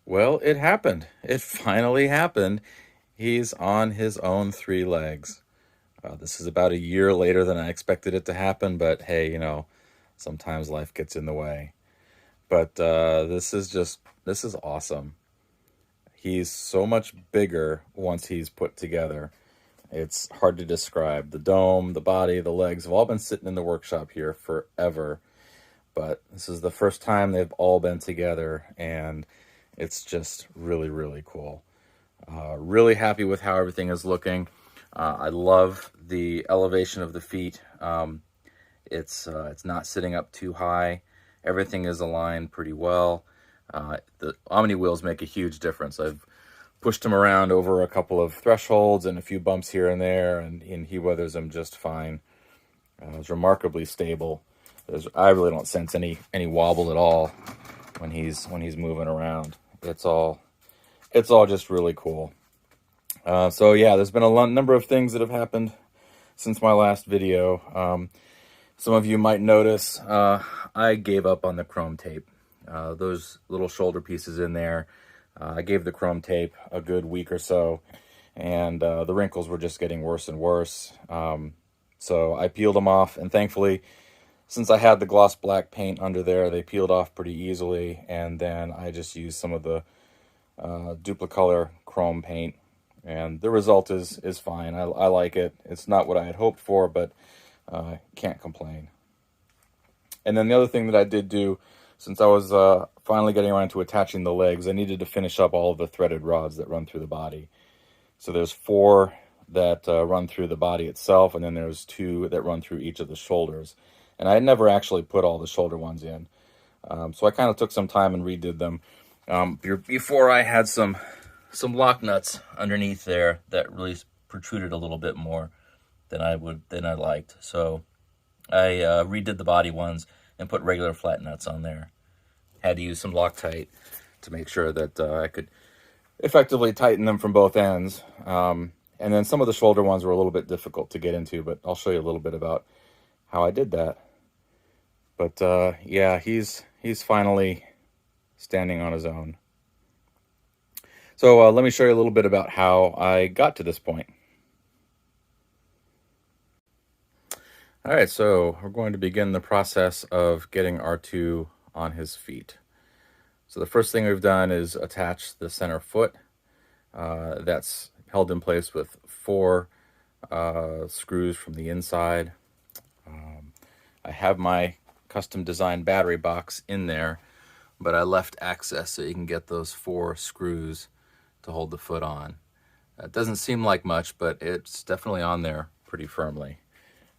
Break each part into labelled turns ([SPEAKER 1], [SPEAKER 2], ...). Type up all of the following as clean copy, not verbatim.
[SPEAKER 1] Well, it happened. It finally happened. He's on his own three legs. This is about a year later than I expected it to happen, but hey, sometimes life gets in the way. But this is awesome. He's so much bigger once he's put together. It's hard to describe. The dome, the body, the legs have all been sitting in the workshop here forever, but this is the first time they've all been together, and it's just really, really cool. Really happy with how everything is looking. I love the elevation of the feet. It's not sitting up too high. Everything is aligned pretty well. The Omni wheels make a huge difference. I've pushed him around over a couple of thresholds and a few bumps here and there, and he weathers them just fine. It's remarkably stable. I really don't sense any wobble at all when he's moving around. It's all just really cool. So yeah, there's been a number of things that have happened since my last video. Some of you might notice I gave up on the chrome tape. Those little shoulder pieces in there, I gave the chrome tape a good week or so, and the wrinkles were just getting worse and worse. So I peeled them off, and thankfully, since I had the gloss black paint under there, they peeled off pretty easily, and then I just used some of the duplicolor chrome paint, and the result is fine. I like it. It's not what I had hoped for, but can't complain. And then the other thing that I did do, since I was finally getting around to attaching the legs, I needed to finish up all of the threaded rods that run through the body. So there's 4 that run through the body itself, and then there's 2 that run through each of the shoulders. And I had never actually put all the shoulder ones in. So I kind of took some time and redid them. Before I had some lock nuts underneath there that really protruded a little bit more than I liked. So I redid the body ones and put regular flat nuts on there. Had to use some Loctite to make sure that I could effectively tighten them from both ends. And then some of the shoulder ones were a little bit difficult to get into, but I'll show you a little bit about how I did that. But yeah, he's finally standing on his own. So let me show you a little bit about how I got to this point. All right, so we're going to begin the process of getting R2 on his feet. So the first thing we've done is attach the center foot. That's held in place with 4 screws from the inside. I have my custom designed battery box in there, but I left access so you can get those 4 screws to hold the foot on. It doesn't seem like much, but it's definitely on there pretty firmly.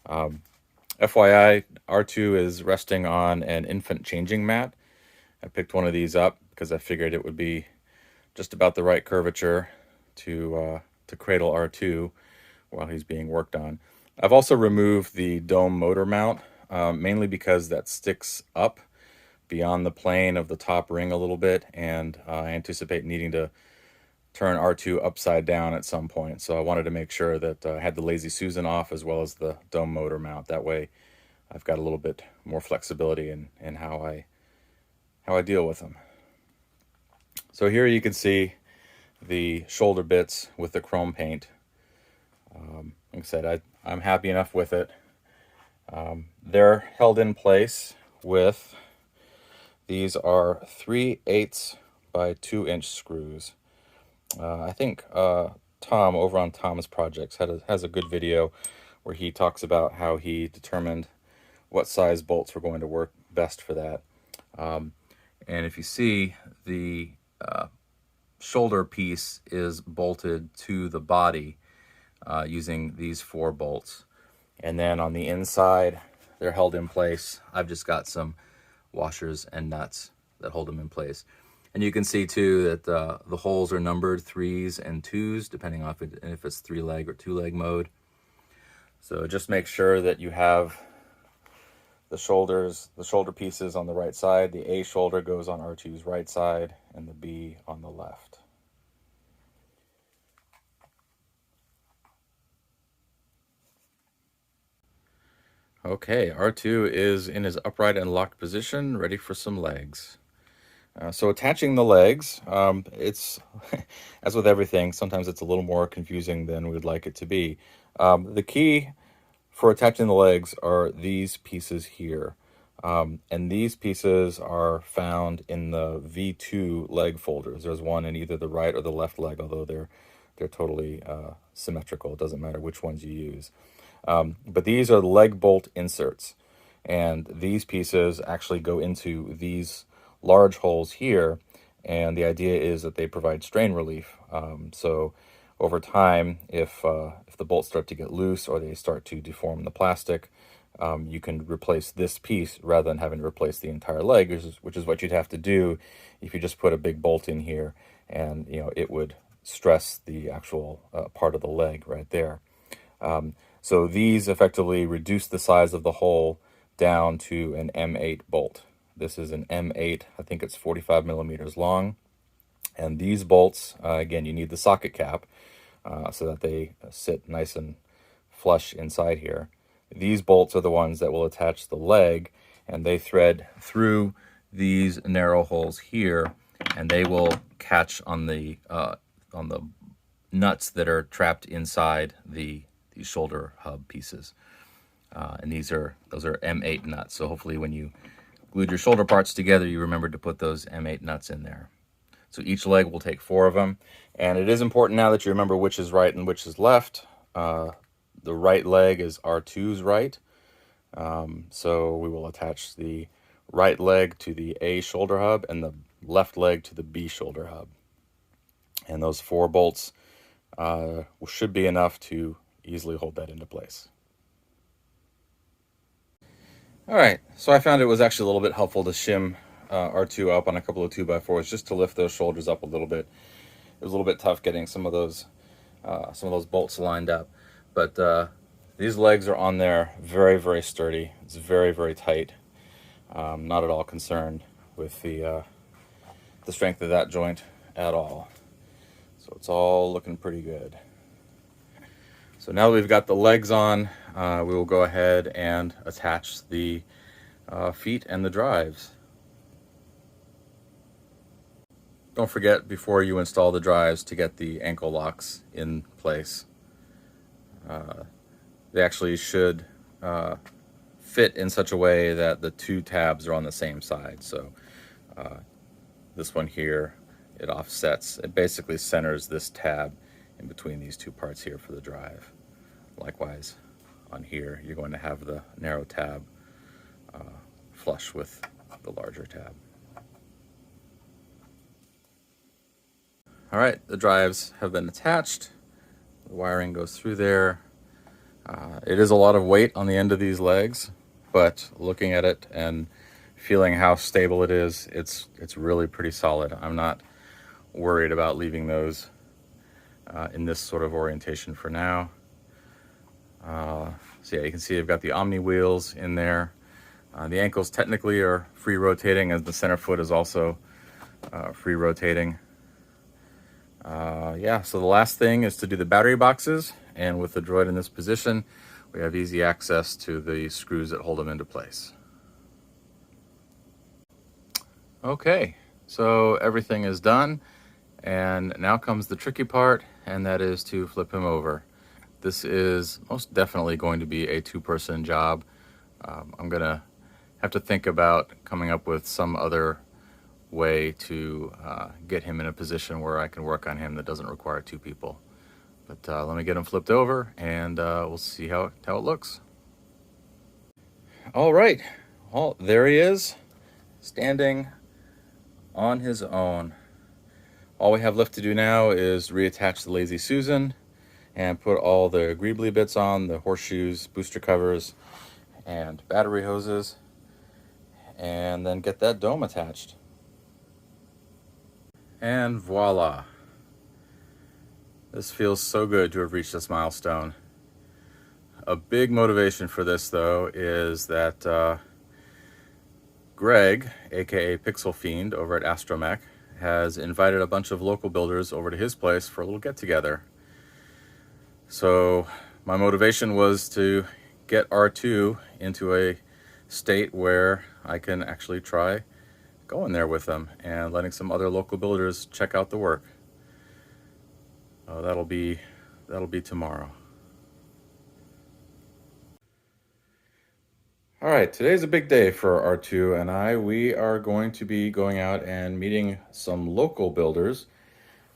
[SPEAKER 1] FYI, R2 is resting on an infant changing mat. I picked one of these up because I figured it would be just about the right curvature to cradle R2 while he's being worked on. I've also removed the dome motor mount, mainly because that sticks up beyond the plane of the top ring a little bit, and I anticipate needing to turn R2 upside down at some point. So I wanted to make sure that I had the Lazy Susan off as well as the dome motor mount. That way I've got a little bit more flexibility in how I deal with them. So here you can see the shoulder bits with the chrome paint. Like I said, I'm happy enough with it. They're held in place with, these are 3/8 by 2-inch screws. I think Tom over on Tom's Projects has a good video where he talks about how he determined what size bolts were going to work best for that. And if you see, the shoulder piece is bolted to the body using these 4 bolts. And then on the inside, they're held in place. I've just got some washers and nuts that hold them in place. And you can see too that the holes are numbered 3s and 2s, depending on if it's 3-leg or 2-leg mode. So just make sure that you have the shoulder pieces on the right side. The A shoulder goes on R2's right side and the B on the left. Okay, R2 is in his upright and locked position, ready for some legs. So attaching the legs, it's as with everything, sometimes it's a little more confusing than we'd like it to be. The key for attaching the legs are these pieces here. And these pieces are found in the V2 leg folders. There's one in either the right or the left leg, although they're totally symmetrical. It doesn't matter which ones you use. But these are leg bolt inserts. And these pieces actually go into these large holes here. And the idea is that they provide strain relief. So over time, if the bolts start to get loose or they start to deform the plastic, you can replace this piece rather than having to replace the entire leg, which is what you'd have to do if you just put a big bolt in here, and it would stress the actual part of the leg right there. So these effectively reduce the size of the hole down to an M8 bolt. This is an M8, I think it's 45 millimeters long. And these bolts, again, you need the socket cap so that they sit nice and flush inside here. These bolts are the ones that will attach the leg, and they thread through these narrow holes here, and they will catch on the nuts that are trapped inside these shoulder hub pieces. And those are M8 nuts. So hopefully when you glued your shoulder parts together, you remembered to put those M8 nuts in there. So each leg will take 4 of them. And it is important now that you remember which is right and which is left. The right leg is R2's right. So we will attach the right leg to the A shoulder hub and the left leg to the B shoulder hub. And those 4 bolts should be enough to easily hold that into place. All right, so I found it was actually a little bit helpful to shim R2 up on a couple of 2x4s just to lift those shoulders up a little bit. It was a little bit tough getting some of those bolts lined up, but these legs are on there very, very sturdy. It's very, very tight. Not at all concerned with the strength of that joint at all. So it's all looking pretty good. So now that we've got the legs on, we will go ahead and attach the feet and the drives. Don't forget before you install the drives to get the ankle locks in place. They actually should fit in such a way that the 2 tabs are on the same side. So this one here, it offsets, it basically centers this tab in between these 2 parts here for the drive. Likewise, on here, you're going to have the narrow tab flush with the larger tab. All right, the drives have been attached. The wiring goes through there. It is a lot of weight on the end of these legs, but looking at it and feeling how stable it is, it's really pretty solid. I'm not worried about leaving those in this sort of orientation for now. So yeah, you can see I've got the Omni wheels in there. The ankles technically are free rotating, as the center foot is also free rotating. Yeah, so the last thing is to do the battery boxes, and with the droid in this position, we have easy access to the screws that hold them into place. Okay, so everything is done, and now comes the tricky part, and that is to flip him over. This is most definitely going to be a 2-person job. I'm gonna have to think about coming up with some other way to get him in a position where I can work on him that doesn't require 2 people. But let me get him flipped over, and we'll see how it looks. All right, well, there he is, standing on his own. All we have left to do now is reattach the Lazy Susan and put all the greebly bits on, the horseshoes, booster covers, and battery hoses, and then get that dome attached. And voila. This feels so good to have reached this milestone. A big motivation for this, though, is that Greg, aka Pixel Fiend over at Astromech, has invited a bunch of local builders over to his place for a little get-together. So my motivation was to get R2 into a state where I can actually try going there with them and letting some other local builders check out the work. That'll be tomorrow. All right, today's a big day for R2 and I. We are going to be going out and meeting some local builders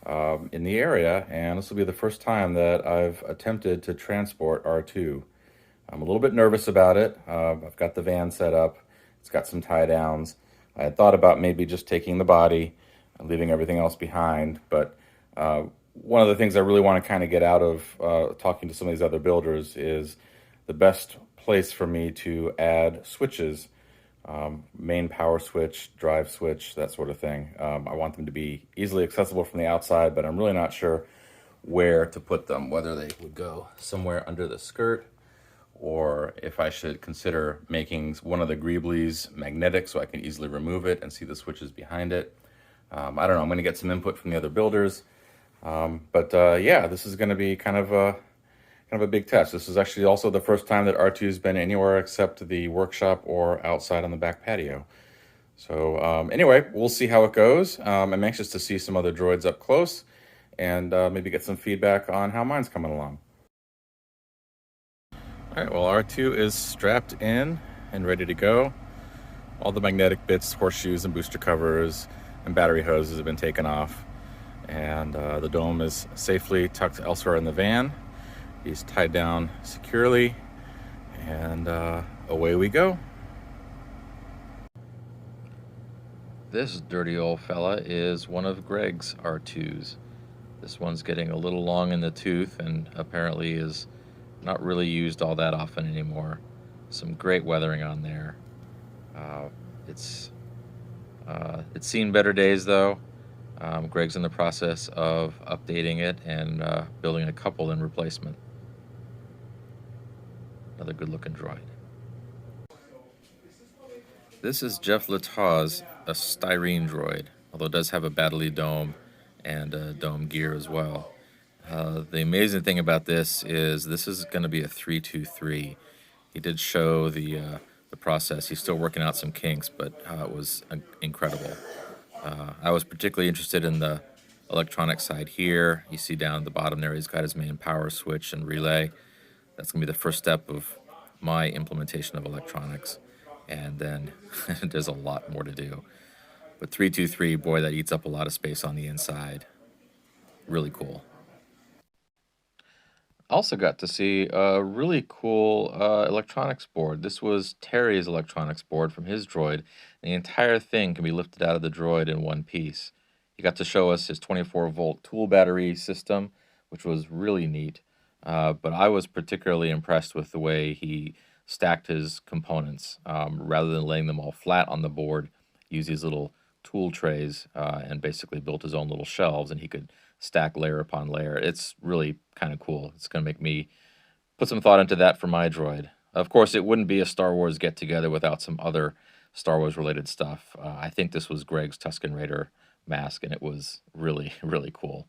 [SPEAKER 1] in the area, and this will be the first time that I've attempted to transport R2. I'm a little bit nervous about it. I've got the van set up. It's got some tie downs. I had thought about maybe just taking the body and leaving everything else behind, but one of the things I really want to kind of get out of talking to some of these other builders is the best place for me to add switches, main power switch, drive switch, that sort of thing. I want them to be easily accessible from the outside, but I'm really not sure where to put them, whether they would go somewhere under the skirt, or if I should consider making one of the greeblies magnetic so I can easily remove it and see the switches behind it. I don't know. I'm going to get some input from the other builders. Yeah, this is going to be kind of a big test. This is actually also the first time that R2 has been anywhere except the workshop or outside on the back patio. So anyway, we'll see how it goes. I'm anxious to see some other droids up close and maybe get some feedback on how mine's coming along. All right, well, R2 is strapped in and ready to go. All the magnetic bits, horseshoes and booster covers and battery hoses have been taken off. And the dome is safely tucked elsewhere in the van. He's tied down securely, and away we go. This dirty old fella is one of Greg's R2s. This one's getting a little long in the tooth and apparently is not really used all that often anymore. Some great weathering on there. It's seen better days though. Greg's in the process of updating it and building a couple in replacement. Another good-looking droid. This is Jeff Lataw's a styrene droid, although it does have a battery dome and a dome gear as well. The amazing thing about this is going to be a 323. He did show the process. He's still working out some kinks, but it was incredible. I was particularly interested in the electronic side here. You see down at the bottom there, he's got his main power switch and relay. That's going to be the first step of my implementation of electronics. And then there's a lot more to do. But 323, boy, that eats up a lot of space on the inside. Really cool. Also got to see a really cool electronics board. This was Terry's electronics board from his droid. The entire thing can be lifted out of the droid in one piece. He got to show us his 24-volt tool battery system, which was really neat. But I was particularly impressed with the way he stacked his components. Rather than laying them all flat on the board, use these little tool trays and basically built his own little shelves, and he could stack layer upon layer. It's really kind of cool. It's going to make me put some thought into that for my droid. Of course, it wouldn't be a Star Wars get-together without some other Star Wars-related stuff. I think this was Greg's Tusken Raider mask, and it was really, really cool.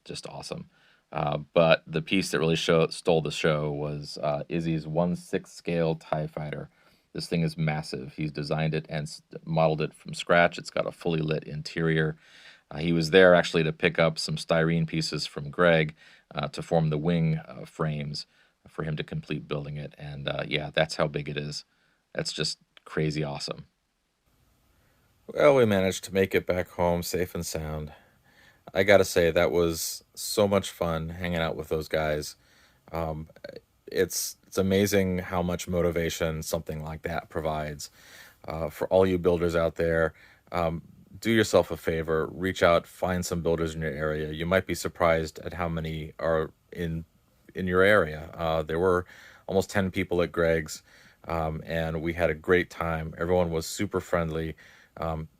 [SPEAKER 1] Just awesome. But the piece that really stole the show was Izzy's 1/6 scale TIE Fighter. This thing is massive. He's designed it and modeled it from scratch. It's got a fully lit interior. He was there actually to pick up some styrene pieces from Greg to form the wing frames for him to complete building it. And yeah, that's how big it is. That's just crazy awesome. Well, we managed to make it back home safe and sound. I gotta say, that was so much fun hanging out with those guys. Um, it's amazing how much motivation something like that provides. For all you builders out there, do yourself a favor, reach out, find some builders in your area. You might be surprised at how many are in your area. There were almost 10 people at Greg's, and we had a great time. Everyone was super friendly,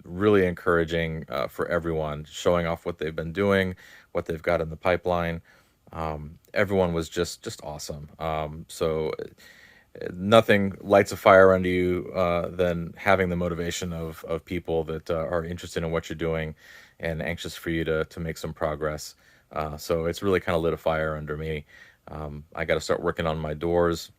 [SPEAKER 1] really encouraging for everyone, showing off what they've been doing, what they've got in the pipeline. Everyone was just awesome. So nothing lights a fire under you than having the motivation of people that are interested in what you're doing and anxious for you to make some progress. So it's really kind of lit a fire under me. I got to start working on my doors,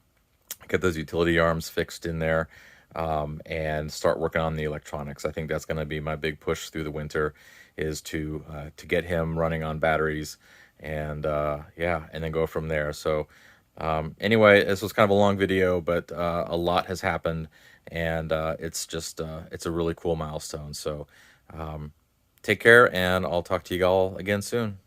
[SPEAKER 1] get those utility arms fixed in there. and start working on the electronics. I think that's going to be my big push through the winter, is to get him running on batteries, and yeah, and then go from there. So anyway, this was kind of a long video, but a lot has happened, and it's just it's a really cool milestone. So take care, and I'll talk to you all again soon.